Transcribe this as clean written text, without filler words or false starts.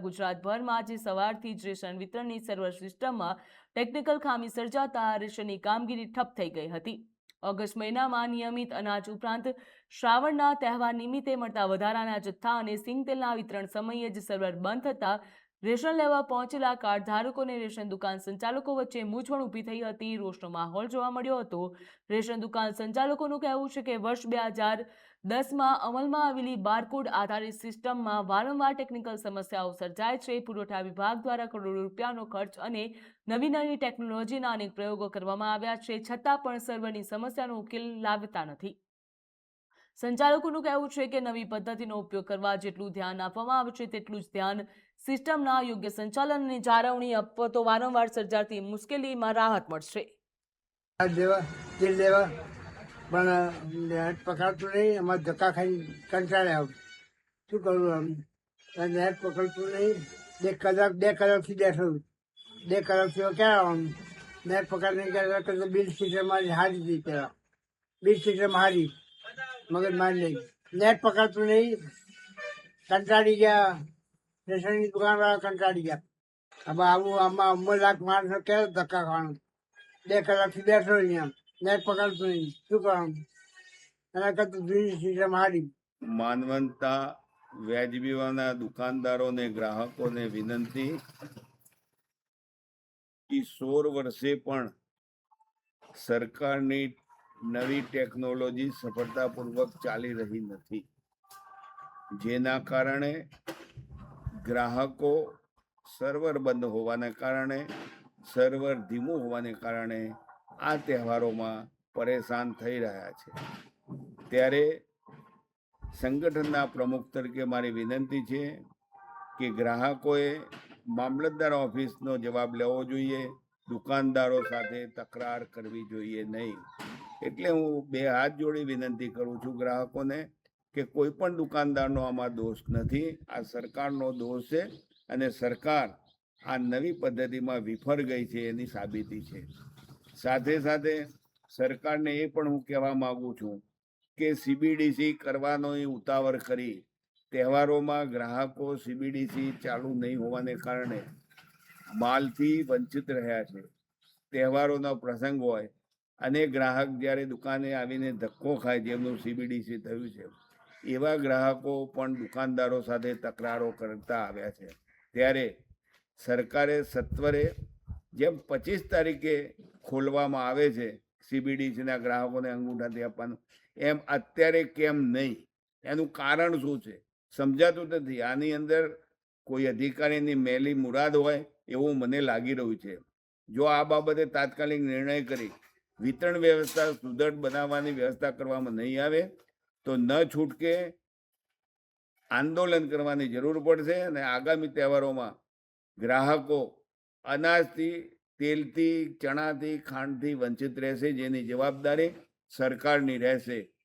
ગુજરાતભરમાં આજે સવારથી જ રેશન વિતરણની સર્વર સિસ્ટમમાં ટેકનિકલ ખામી સર્જાતા રેશનની કામગીરી ઠપ થઈ ગઈ હતી। ઓગસ્ટ મહિનામાં નિયમિત અનાજ ઉપરાંત શ્રાવણના તહેવાર નિમિત્તે મળતા વધારાના જથ્થા અને સિંગ તેલના વિતરણ સમયે જ સર્વર બંધ થતા રેશન લેવા પહોંચેલા કાર્ડ ધારકો અને રેશન દુકાન સંચાલકો વચ્ચે મૂંઝવણ ઊભી થઈ હતી। રોષનો માહોલ જોવા મળ્યો હતો। રેશન દુકાન સંચાલકોનું કહેવું છે કે વર્ષ 2010માં અમલમાં આવેલી બારકોડ આધારિત સિસ્ટમમાં વારંવાર ટેકનિકલ સમસ્યાઓ સર્જાય છે। પુરવઠા વિભાગ દ્વારા કરોડો રૂપિયાનો ખર્ચ અને નવી ટેકનોલોજીના અનેક પ્રયોગો કરવામાં આવ્યા છે, છતાં પણ સર્વરની સમસ્યાનો ઉકેલ લાવતા નથી। સંચાલકોનું કહેવું છે કે નવી પદ્ધતિનો ઉપયોગ કરવા જેટલું ધ્યાન આપવામાં આવે છે તેટલું જ ધ્યાન સિસ્ટમના યોગ્ય સંચાલન અને જાળવણી આપવો તો વારંવાર સર્જાતી મુશ્કેલીમાં રાહત મળશે। પણ નેટ પકડતું નહીં, અમારે ધક્કા ખાઈ કંટાળ્યા શું કરવું? આમ નેટ પકડતું નહીં, બે કલાકથી બેઠો, 2 કલાકથી ક્યાં આવવાનું? નેટ પકડ નહીં કરતા બિલ સિસ્ટમ હારી હતી પેલા, બિલ સિસ્ટમ હારી મગજ મારી નહીં, નેટ પકડતું નહીં, કંટાળી ગયા, રેશનની દુકાનવાળા કંટાળી ગયા। હવે આવું આમાં 9 લાખ માણસો ક્યારે ધક્કા ખાવાનું? 2 કલાકથી બેઠો અહીંયા, નેટ પકડતું નહીં, શું કરવાનું? એના કરતાં જૂની સિસ્ટમ હારી। માનવંતા વ્યાજબીવાના દુકાનદારોને ગ્રાહકોને વિનંતી કે 16 વર્ષે પણ સરકારની નવી ટેકનોલોજી સફળતાપૂર્વક ચાલી રહી નથી, જેના કારણે ગ્રાહકો સર્વર બંધ હોવાને કારણે, સર્વર ધીમું હોવાને કારણે આ તહેવારોમાં પરેશાન થઈ રહ્યા છે। ત્યારે સંગઠનના પ્રમુખ તરીકે મારી વિનંતી છે કે ગ્રાહકોએ મામલતદાર ઓફિસનો જવાબ લેવો જોઈએ, દુકાનદારો સાથે તકરાર કરવી જોઈએ નહીં। એટલે હું 2 હાથ જોડી વિનંતી કરું છું ગ્રાહકોને કે કોઈ પણ દુકાનદારનો આમાં દોષ નથી, આ સરકારનો દોષ છે અને સરકાર આ નવી પદ્ધતિમાં વિફળ ગઈ છે એની સાબિતી છે। સાથે સાથે સરકારને એ પણ હું કહેવા માગું છું કે CBDC કરવાનો ઉતાવળ કરી તહેવારોમાં ગ્રાહકો CBDC ચાલુ નહીં હોવાને કારણે માલથી વંચિત રહ્યા છે। તહેવારોનો પ્રસંગ હોય અને ગ્રાહક જ્યારે દુકાને આવીને ધક્કો ખાય, જેમનું CBDC થયું છે, એવા ગ્રાહકો પણ દુકાનદારો સાથે તકરારો કરતા આવ્યા છે। ત્યારે સરકારે સત્વરે જેમ 25 તારીખે ખોલવામાં આવે છે CBDCના ગ્રાહકોને અંગૂઠાથી આપવાનું, એમ અત્યારે કેમ નહીં? એનું કારણ શું છે સમજાતું નથી। આની અંદર કોઈ અધિકારીની મેલી મુરાદ હોય એવું મને લાગી રહ્યું છે। જો આ બાબતે તાત્કાલિક નિર્ણય કરી વિતરણ વ્યવસ્થા સુદૃઢ બનાવવાની વ્યવસ્થા કરવામાં નહીં આવે તો ન છૂટકે આંદોલન કરવાની જરૂર પડશે અને આગામી તહેવારોમાં ગ્રાહકો અનાજથી, તેલથી, ચણાથી, ખાંડથી વંચિત રહેશે, જેની જવાબદારી સરકારની રહેશે।